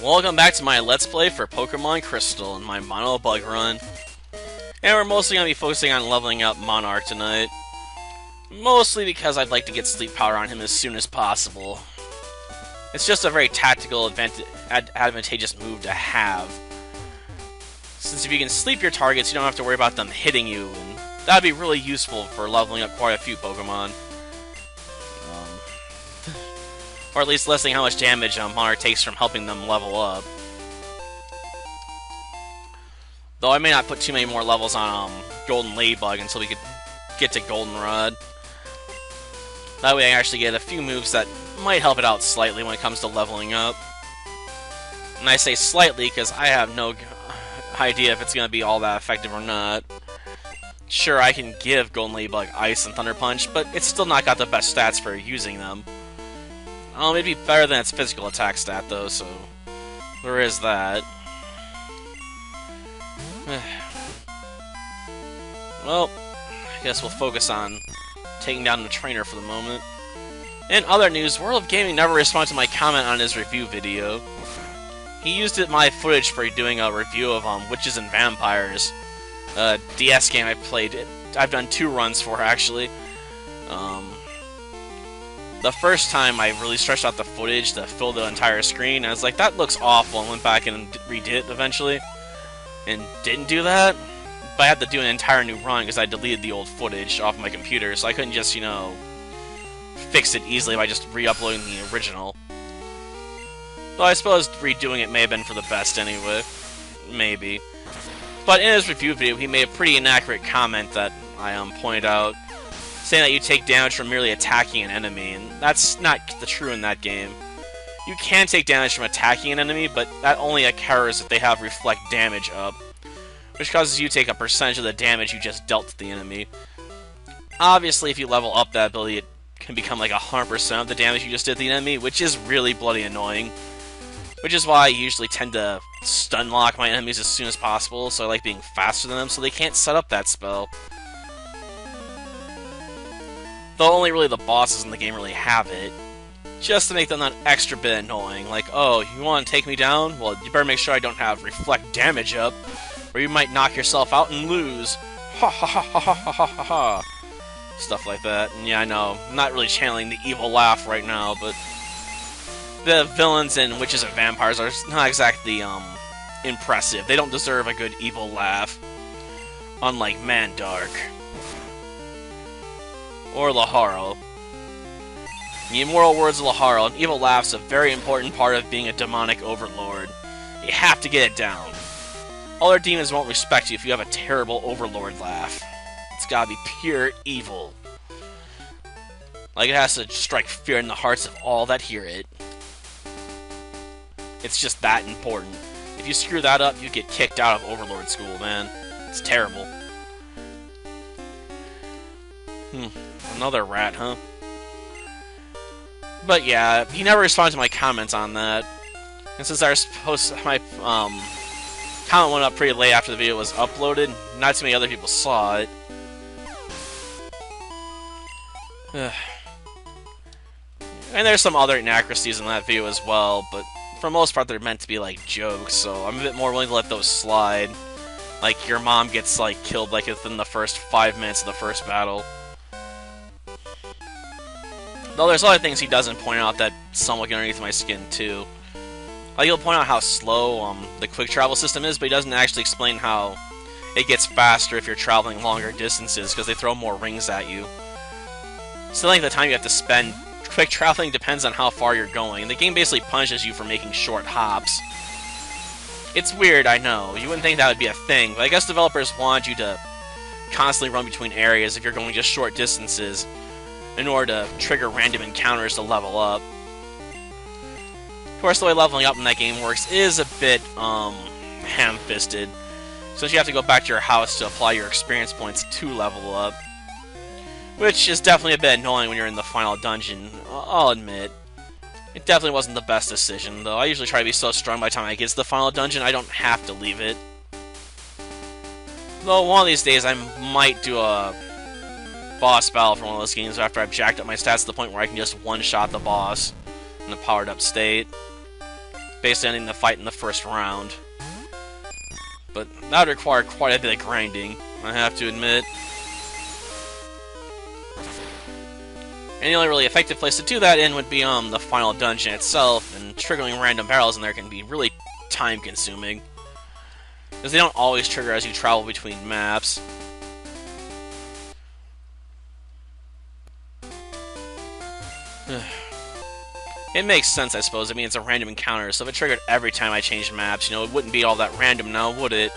Welcome back to my Let's Play for Pokemon Crystal and my Mono Bug run. And we're mostly going to be focusing on leveling up Monarch tonight. Mostly because I'd like to get Sleep Powder on him as soon as possible. It's just a very tactical, advantageous move to have. Since if you can sleep your targets, you don't have to worry about them hitting you, and that'd be really useful for leveling up quite a few Pokemon. Or at least lessening how much damage Monarch takes from helping them level up. Though I may not put too many more levels on Golden Ladybug until we could get to Goldenrod. That way I actually get a few moves that might help it out slightly when it comes to leveling up. And I say slightly because I have no idea if it's going to be all that effective or not. Sure, I can give Golden Ladybug Ice and Thunder Punch, but it's still not got the best stats for using them. It'd be better than its physical attack stat, though, so there is that. Well, I guess we'll focus on taking down the trainer for the moment. In other news, World of Gaming never responded to my comment on his review video. He used my footage for doing a review of Witches and Vampires, a DS game I played. I've done 2 runs for, actually. The first time I really stretched out the footage to fill the entire screen, I was like, that looks awful, and went back and redid it eventually. And didn't do that, but I had to do an entire new run because I deleted the old footage off my computer, so I couldn't just, fix it easily by just re-uploading the original. Though I suppose redoing it may have been for the best anyway. Maybe. But in his review video, he made a pretty inaccurate comment that I pointed out, saying that you take damage from merely attacking an enemy, and that's not true in that game. You can take damage from attacking an enemy, but that only occurs if they have reflect damage up, which causes you to take a percentage of the damage you just dealt to the enemy. Obviously, if you level up that ability, it can become like 100% of the damage you just did to the enemy, which is really bloody annoying. Which is why I usually tend to stun lock my enemies as soon as possible, so I like being faster than them so they can't set up that spell. Though only really the bosses in the game really have it. Just to make them that extra bit annoying. Like, oh, you want to take me down? Well, you better make sure I don't have reflect damage up, or you might knock yourself out and lose. Ha ha ha ha ha ha ha ha. Stuff like that. And yeah, I know, I'm not really channeling the evil laugh right now, but the villains in Witches and Vampires are not exactly, impressive. They don't deserve a good evil laugh. Unlike Mandark. Or Laharo. In the immortal words of Laharo, an evil laugh's a very important part of being a demonic overlord. You have to get it down. Other demons won't respect you if you have a terrible overlord laugh. It's gotta be pure evil. Like it has to strike fear in the hearts of all that hear it. It's just that important. If you screw that up, you get kicked out of Overlord School, man. It's terrible. Another rat, huh? But yeah, he never responded to my comments on that. And since my comment went up pretty late after the video was uploaded, not too many other people saw it. And there's some other inaccuracies in that video as well, but for the most part they're meant to be like jokes, so I'm a bit more willing to let those slide. Like your mom gets like killed like within the first 5 minutes of the first battle. Though there's other things he doesn't point out that somewhat get underneath my skin too. Like he'll point out how slow the quick travel system is, but he doesn't actually explain how it gets faster if you're traveling longer distances because they throw more rings at you. So like the time you have to spend quick traveling depends on how far you're going, and the game basically punishes you for making short hops. It's weird, I know. You wouldn't think that would be a thing, but I guess developers want you to constantly run between areas if you're going just short distances, in order to trigger random encounters to level up. Of course, the way leveling up in that game works is a bit, ham-fisted, since you have to go back to your house to apply your experience points to level up. Which is definitely a bit annoying when you're in the final dungeon, I'll admit. It definitely wasn't the best decision, though. I usually try to be so strong by the time I get to the final dungeon, I don't have to leave it. Though one of these days I might do a boss battle for one of those games after I've jacked up my stats to the point where I can just one-shot the boss in a powered-up state. basically ending the fight in the first round. But that would require quite a bit of grinding, I have to admit. And the only really effective place to do that in would be the final dungeon itself, and triggering random barrels in there can be really time-consuming. Because they don't always trigger as you travel between maps. It makes sense, I suppose. I mean, it's a random encounter, so if it triggered every time I changed maps, it wouldn't be all that random now, would it?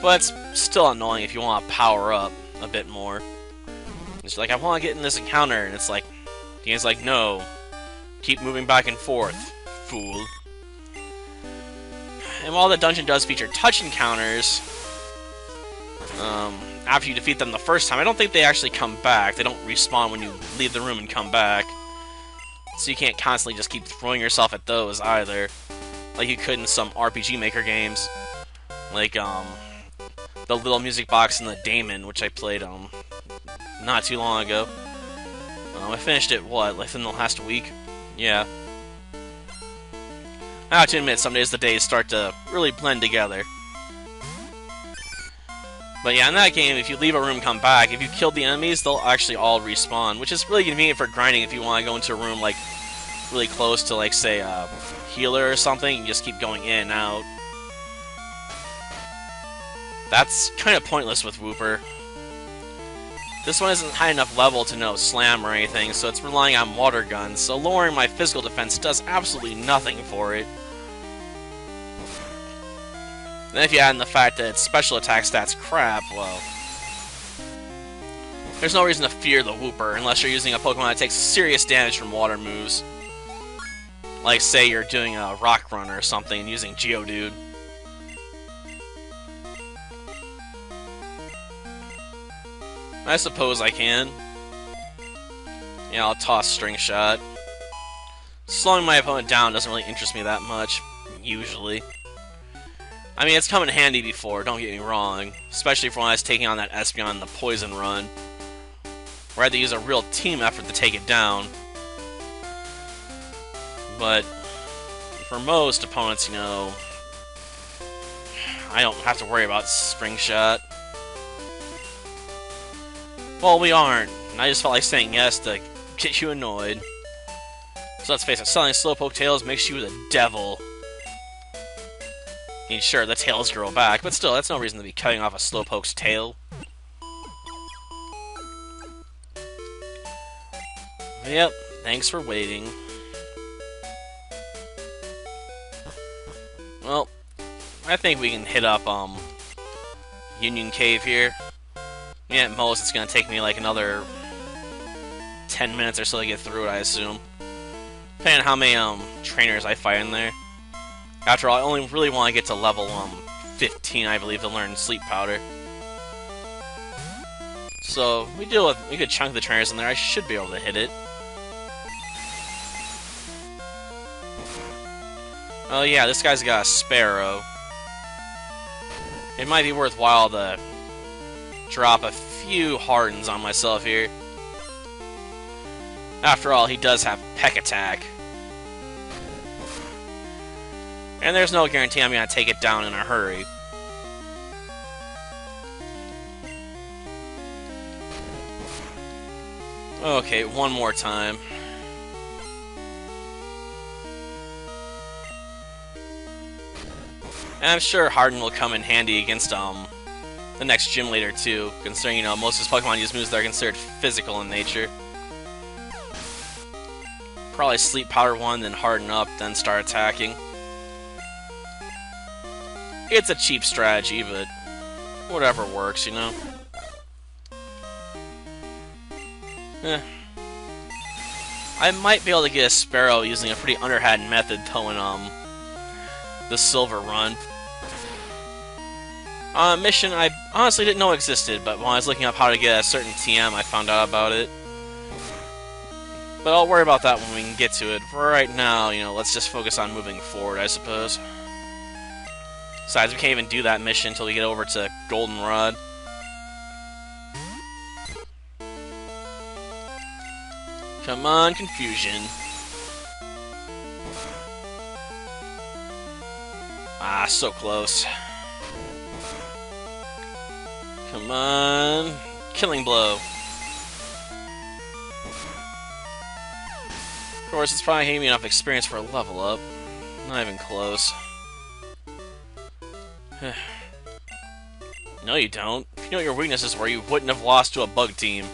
But it's still annoying if you want to power up a bit more. It's like, I want to get in this encounter, and it's like, the game's like, no. Keep moving back and forth, fool. And while the dungeon does feature touch encounters, after you defeat them the first time, I don't think they actually come back. They don't respawn when you leave the room and come back. So you can't constantly just keep throwing yourself at those either, like you could in some RPG Maker games, like the Little Music Box and the Daemon, which I played not too long ago. I finished it, what, like in the last week? Yeah. I have to admit, some days the days start to really blend together. But yeah, in that game, if you leave a room and come back, if you killed the enemies, they'll actually all respawn, which is really convenient for grinding if you want to go into a room, like, really close to, like, say, a healer or something, and just keep going in and out. That's kind of pointless with Wooper. This one isn't high enough level to know slam or anything, so it's relying on water guns, so lowering my physical defense does absolutely nothing for it. Then if you add in the fact that its special attack stats crap, well, there's no reason to fear the Wooper unless you're using a Pokemon that takes serious damage from water moves. Like, say you're doing a Rock Run or something and using Geodude. I suppose I can. Yeah, I'll toss String Shot. Slowing my opponent down doesn't really interest me that much, usually. I mean, it's come in handy before, don't get me wrong. Especially for when I was taking on that Espeon in the Poison Run, where I had to use a real team effort to take it down. But for most opponents, I don't have to worry about Spring Shot. Well, we aren't. And I just felt like saying yes to get you annoyed. So let's face it, selling Slowpoke tails makes you the devil. I mean, sure, the tails grow back, but still, that's no reason to be cutting off a Slowpoke's tail. Yep, thanks for waiting. Well, I think we can hit up, Union Cave here. Yeah, at most, it's gonna take me, like, another 10 minutes or so to get through it, I assume. Depending on how many, trainers I fight in there. After all, I only really want to get to level 15, I believe, to learn Sleep Powder. So, we deal with a good chunk of the trainers in there. I should be able to hit it. Oh yeah, this guy's got a Sparrow. It might be worthwhile to drop a few Hardens on myself here. After all, he does have Peck Attack. And there's no guarantee I'm going to take it down in a hurry. Okay, one more time. And I'm sure Harden will come in handy against the next gym leader too, considering most of his Pokemon use moves that are considered physical in nature. Probably Sleep Powder one, then Harden up, then start attacking. It's a cheap strategy, but whatever works, I might be able to get a Sparrow using a pretty underhand method towing the Silver Run. A mission I honestly didn't know existed, but when I was looking up how to get a certain TM, I found out about it. But I'll worry about that when we can get to it. For right now, let's just focus on moving forward, I suppose. Besides, we can't even do that mission until we get over to Goldenrod. Come on, Confusion. Ah, so close. Come on. Killing blow. Of course, it's probably giving me enough experience for a level up. Not even close. No, you don't. If you know what your weaknesses were, you wouldn't have lost to a bug team.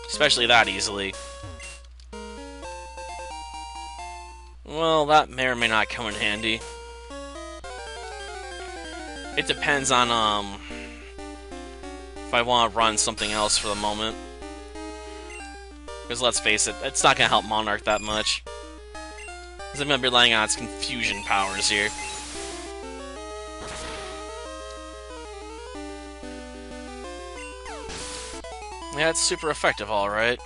Especially that easily. Well, that may or may not come in handy. It depends on, if I want to run something else for the moment. Because let's face it, it's not going to help Monarch that much. Because I'm going to be relying on its confusion powers here. Yeah, it's super effective, alright.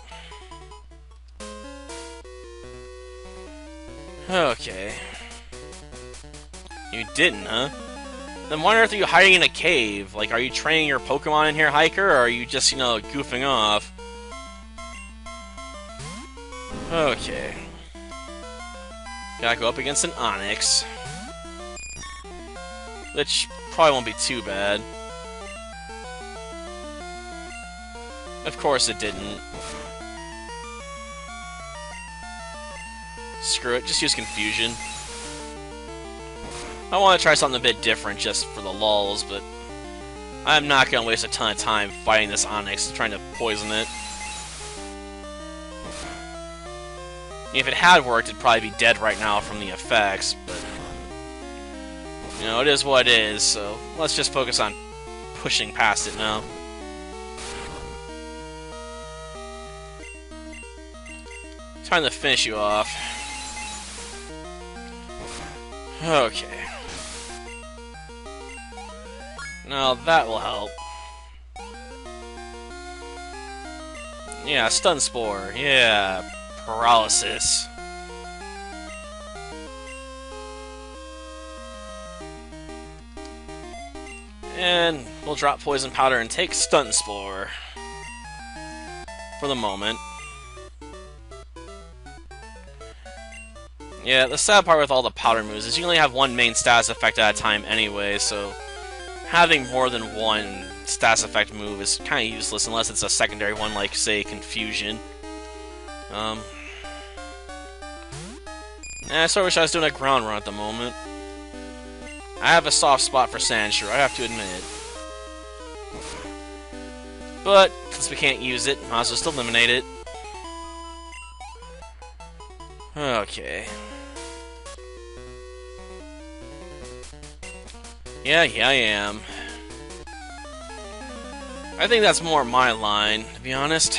Okay. You didn't, huh? Then why on earth are you hiding in a cave? Like, are you training your Pokemon in here, Hiker, or are you just, you know, goofing off? Okay. Gotta go up against an Onix. Which probably won't be too bad. Of course it didn't. Screw it, just use Confusion. I want to try something a bit different just for the lulz, but I'm not going to waste a ton of time fighting this Onix and trying to poison it. If it had worked, it'd probably be dead right now from the effects, but you know, it is what it is, so let's just focus on pushing past it now. Trying to finish you off. Okay. Now that will help. Yeah, Stun Spore. Yeah, Paralysis. And we'll drop Poison Powder and take Stun Spore. For the moment. Yeah, the sad part with all the powder moves is you only have one main status effect at a time anyway, so having more than one status effect move is kind of useless unless it's a secondary one like, say, Confusion. I sort of wish I was doing a ground run at the moment. I have a soft spot for Sandshrew, I have to admit it. But, since we can't use it, might as well just eliminate it. Okay. Yeah, I am. I think that's more my line, to be honest.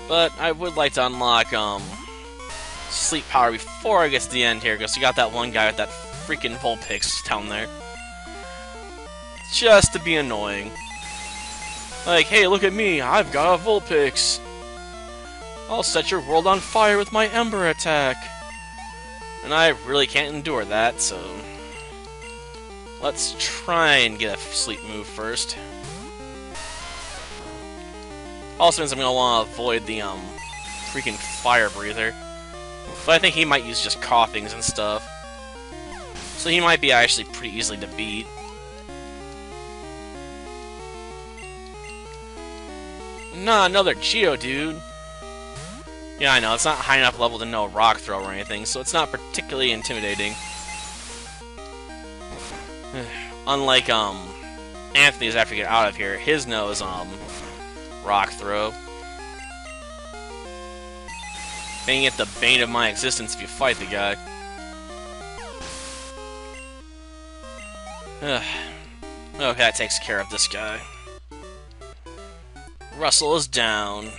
But I would like to unlock, Sleep Power before I get to the end here, because you got that one guy with that freaking Vulpix down there. Just to be annoying. Like, hey, look at me, I've got a Vulpix. I'll set your world on fire with my Ember attack. And I really can't endure that, so let's try and get a sleep move first. Also means I'm going to want to avoid the, freaking Fire Breather. But I think he might use just Coughings and stuff. So he might be actually pretty easily to beat. Nah, another Geodude. Yeah, I know, it's not high enough level to know Rock Throw or anything, so it's not particularly intimidating. Unlike, Anthony's after you get out of here, his knows, Rock Throw. Making it the bane of my existence if you fight the guy. Okay, that takes care of this guy. Russell is down.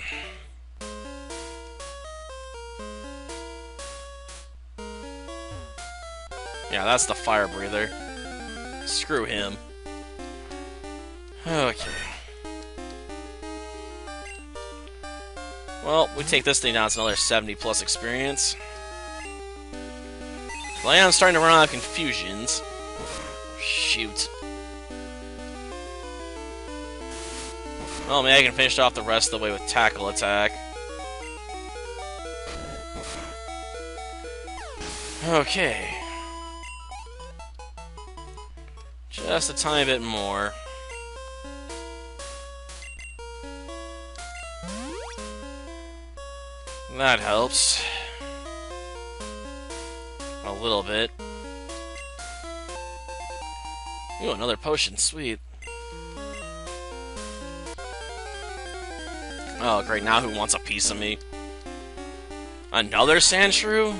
Yeah, that's the Fire Breather. Screw him. Okay. Well, we take this thing down, it's another 70 plus experience. Well, I am starting to run out of confusions. Shoot. Well, maybe I can finish off the rest of the way with Tackle Attack. Okay. Just a tiny bit more. That helps. A little bit. Ooh, another potion. Sweet. Oh, great. Now who wants a piece of me? Another Sandshrew?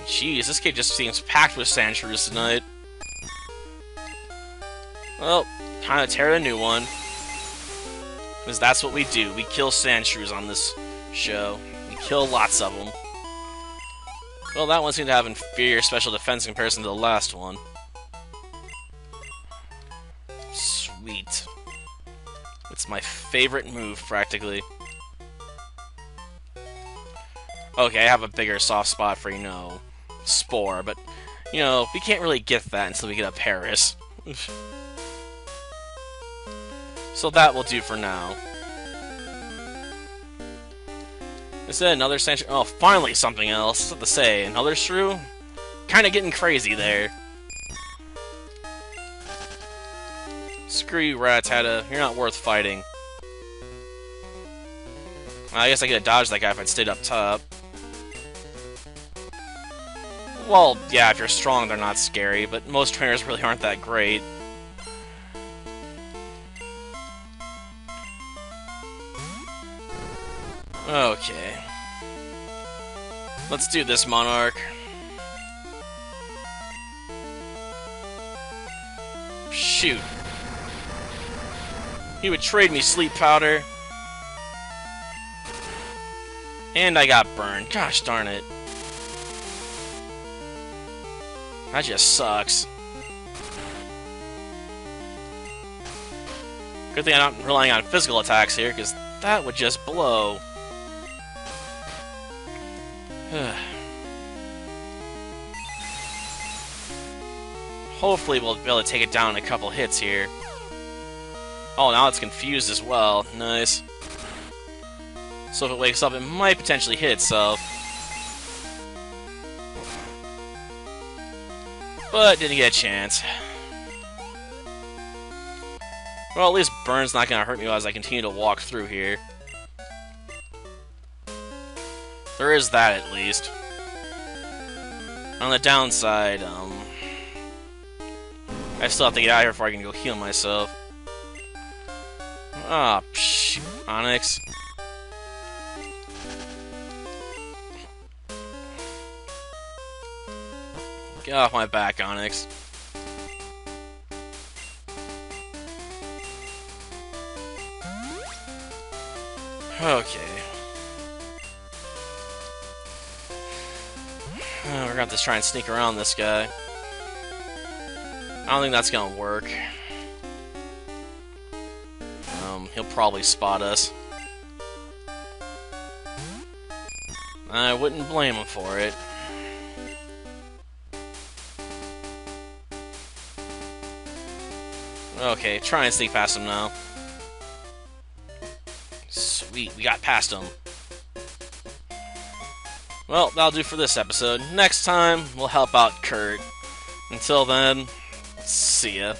Jeez, this kid just seems packed with Sandshrews tonight. Well, time to tear a new one. Because that's what we do. We kill Sandshrews on this show. We kill lots of them. Well, that one seemed to have inferior special defense in comparison to the last one. Sweet. It's my favorite move, practically. Okay, I have a bigger soft spot for, Spore, but, we can't really get that until we get a Paris. So that will do for now. Is that another Sandshrew? Oh, finally something else. What's to say? Another Shrew? Kinda getting crazy there. Screw you, Rattata. You're not worth fighting. I guess I could have dodged that guy if I'd stayed up top. Well, yeah, if you're strong, they're not scary, but most trainers really aren't that great. Okay. Let's do this, Monarch. Shoot. He would trade me sleep powder. And I got burned. Gosh darn it. That just sucks. Good thing I'm not relying on physical attacks here, because that would just blow. Hopefully we'll be able to take it down in a couple hits here. Oh, now it's confused as well. Nice. So if it wakes up, it might potentially hit itself. But didn't get a chance. Well, at least Burn's not gonna hurt me as I continue to walk through here. There is that, at least. On the downside, I still have to get out of here before I can go heal myself. Ah, psh, Onyx. Get off my back, Onyx. Okay. We're gonna have to try and sneak around this guy. I don't think that's gonna work. He'll probably spot us. I wouldn't blame him for it. Okay, try and sneak past him now. Sweet, we got past him. Well, that'll do for this episode. Next time, we'll help out Kurt. Until then, see ya.